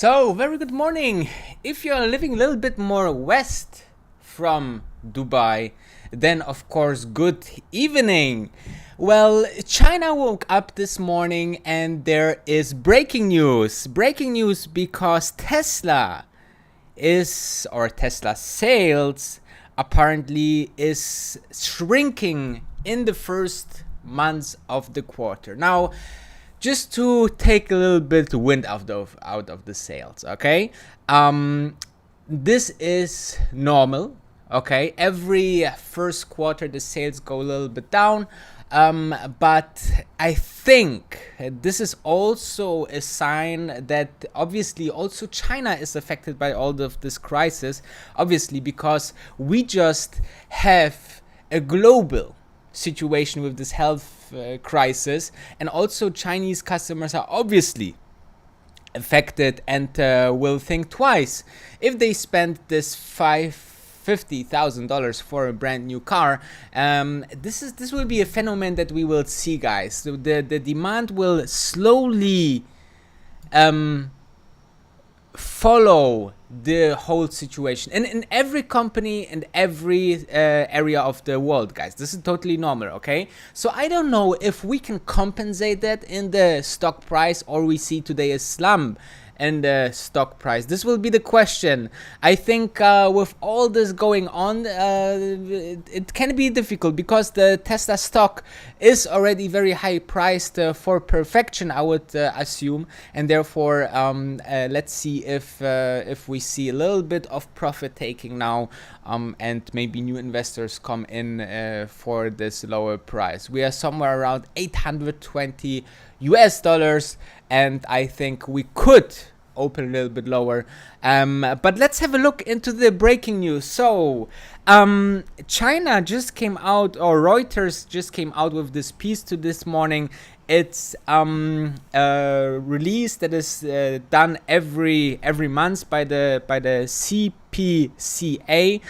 So, very good morning. If you're living a little bit more west from Dubai, then of course, good evening. Well, China woke up this morning and there is breaking news. Breaking news because Tesla sales apparently is shrinking in the first months of the quarter. Now, just to take a little bit wind out of the sails, okay? This is normal, okay? Every first quarter the sales go a little bit down, but I think this is also a sign that obviously also China is affected by all of this crisis, obviously because we just have a global situation with this health crisis, and also Chinese customers are obviously affected and will think twice if they spend this $50,000 for a brand new car. This will be a phenomenon that we will see, guys. So the demand will slowly follow the whole situation, and in every company and every area of the world, guys. This is totally normal, okay? So I don't know if we can compensate that in the stock price, or we see today a slump and the stock price. This will be the question. I think with all this going on, it can be difficult because the Tesla stock is already very high priced for perfection, I would assume, and therefore let's see if we see a little bit of profit taking now, and maybe new investors come in for this lower price. We are somewhere around $820 US, and I think we could open a little bit lower, but let's have a look into the breaking news. So China just came out, or Reuters just came out with this piece to this morning. It's a release that is done every month by the CPCA.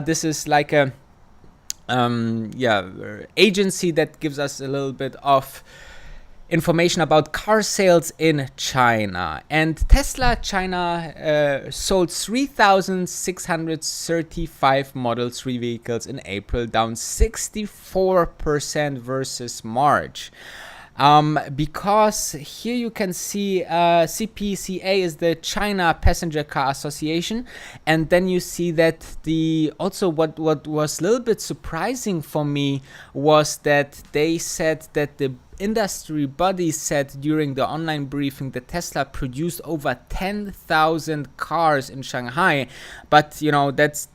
This is like a agency that gives us a little bit of information about car sales in China. And Tesla China sold 3,635 Model 3 vehicles in April, down 64% versus March. Because here you can see CPCA is the China Passenger Car Association, and then you see that what was a little bit surprising for me was that they said that the industry body said during the online briefing that Tesla produced over 10,000 cars in Shanghai, but you know that's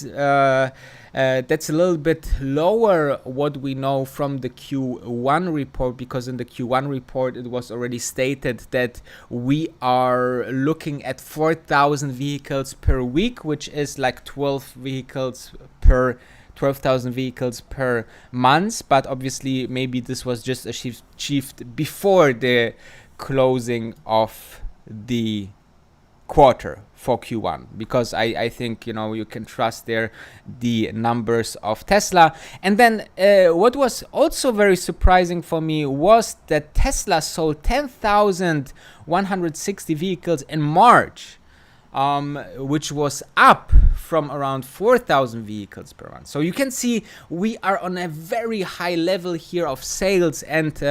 a little bit lower what we know from the Q1 report, because in the Q1 report it was already stated that we are looking at 4,000 vehicles per week, which is like 12,000 vehicles per month, but obviously maybe this was just achieved before the closing of the quarter for Q1, because I think you can trust there the numbers of Tesla. And then what was also very surprising for me was that Tesla sold 10,160 vehicles in March, which was up from around 4,000 vehicles per month. So you can see we are on a very high level here of sales, and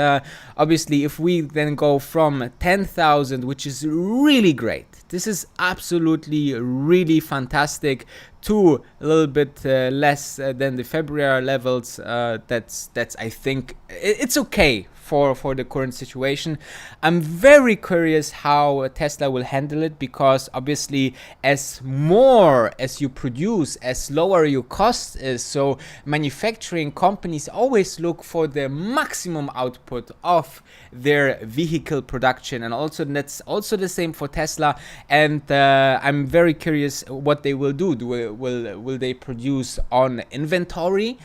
obviously if we then go from 10,000, which is really great, this is absolutely really fantastic, to a little bit less than the February levels, that's I think it's okay for the current situation. I'm very curious how Tesla will handle it, because obviously as more as you produce, as lower your cost is. So manufacturing companies always look for the maximum output of their vehicle production, and also that's also the same for Tesla. And I'm very curious what they will do. Will they produce on inventory?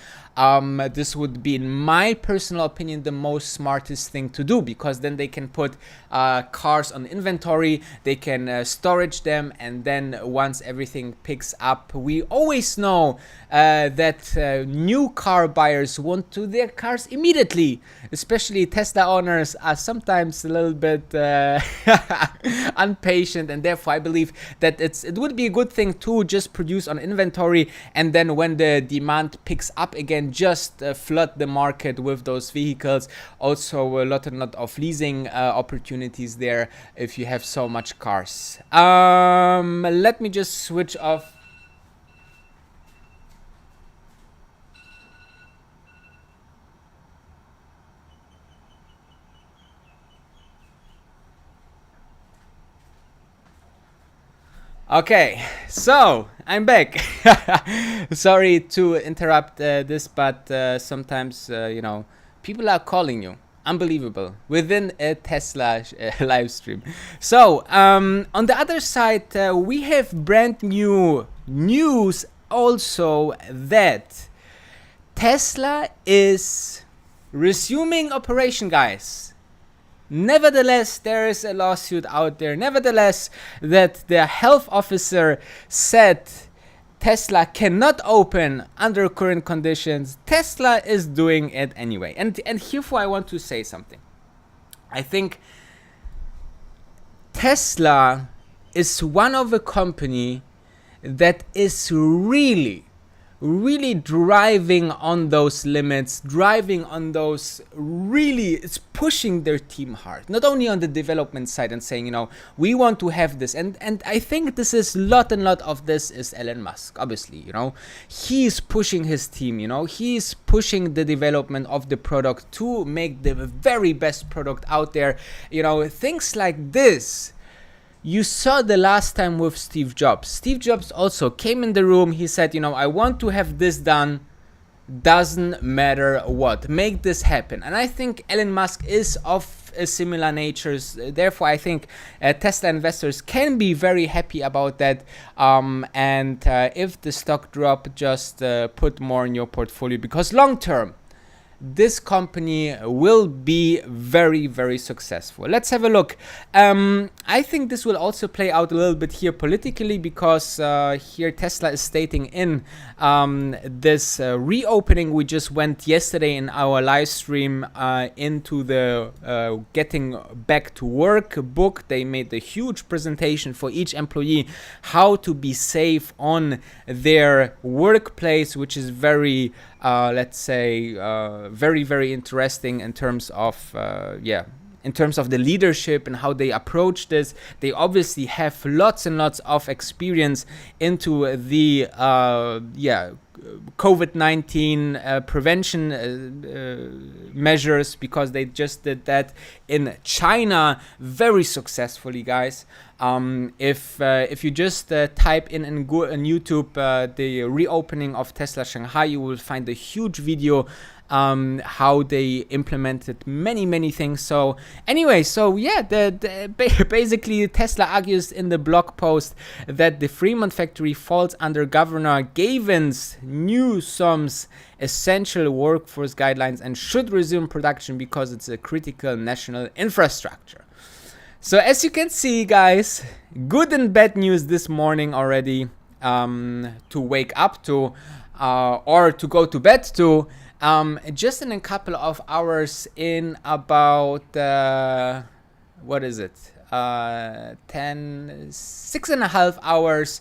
this would be, in my personal opinion, the most smartest thing to do, because then they can put cars on inventory, they can storage them, and then once everything picks up, we always know that new car buyers want to their cars immediately. Especially Tesla owners are sometimes a little bit impatient, and therefore I believe that it would be a good thing to just produce on inventory, and then when the demand picks up again, just flood the market with those vehicles. Also a lot of leasing opportunities there if you have so much cars. Let me just switch off. Okay, so I'm back. Sorry to interrupt this, but sometimes, people are calling you. Unbelievable. Within a Tesla live stream. So, on the other side, we have brand new news also that Tesla is resuming operation, guys. Nevertheless, there is a lawsuit out there. Nevertheless, that the health officer said Tesla cannot open under current conditions. Tesla is doing it anyway. And herefore I want to say something. I think Tesla is one of the company that is really driving on those limits, driving on those, really, it's pushing their team hard, not only on the development side and saying, we want to have this, and I think this is lot of this is Elon Musk, obviously, he's pushing his team, he's pushing the development of the product to make the very best product out there, things like this. You saw the last time with Steve Jobs. Steve Jobs also came in the room. He said, I want to have this done. Doesn't matter what. Make this happen. And I think Elon Musk is of a similar nature. Therefore, I think Tesla investors can be very happy about that. And if the stock drop, just put more in your portfolio, because long term, this company will be very successful. Let's have a look. I think this will also play out a little bit here politically, because here Tesla is stating in this reopening we just went yesterday in our live stream into the getting back to work book. They made a huge presentation for each employee how to be safe on their workplace, which is very let's say very interesting in terms of in terms of the leadership and how they approach this. They obviously have lots and lots of experience into the COVID-19 prevention measures, because they just did that in China very successfully, guys. If you just type in YouTube the reopening of Tesla Shanghai, you will find a huge video how they implemented many things. So anyway, basically Tesla argues in the blog post that the Fremont factory falls under Governor Gavin Newsom's essential workforce guidelines and should resume production because it's a critical national infrastructure. So as you can see, guys, good and bad news this morning already, to wake up to or to go to bed to. Just in a couple of hours, in about, what is it, 6.5 hours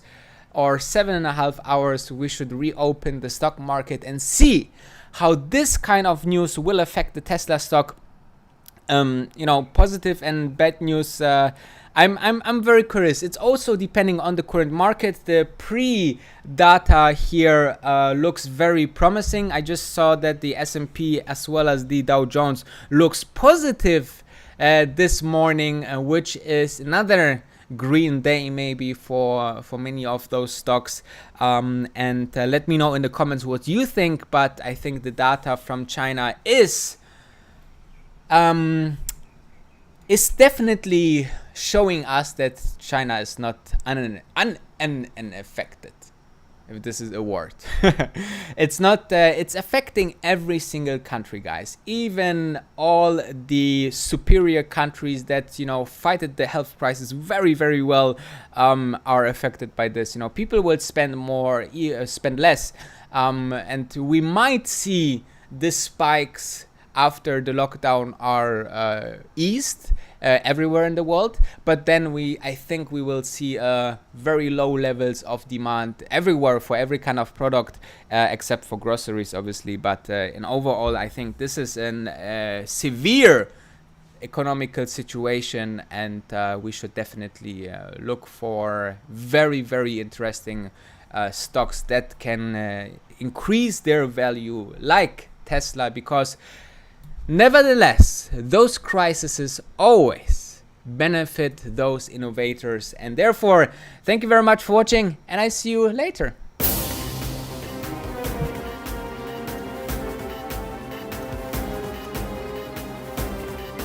or 7.5 hours, we should reopen the stock market and see how this kind of news will affect the Tesla stock. Positive and bad news. I'm very curious. It's also depending on the current market. The pre-data here looks very promising. I just saw that the S&P as well as the Dow Jones looks positive this morning, which is another green day maybe for many of those stocks. And let me know in the comments what you think. But I think the data from China is definitely showing us that China is not unaffected. if this is a word. It's not, it's affecting every single country, guys. Even all the superior countries that, you know, fighted the health crisis very, very well, are affected by this. You know, people will spend more, spend less, and we might see the spikes after the lockdown are eased everywhere in the world, but then I think we will see very low levels of demand everywhere for every kind of product, except for groceries, obviously. But in overall, I think this is a severe economical situation, and we should definitely look for very, very interesting stocks that can increase their value, like Tesla, because nevertheless, those crises always benefit those innovators. And therefore, thank you very much for watching, and I see you later.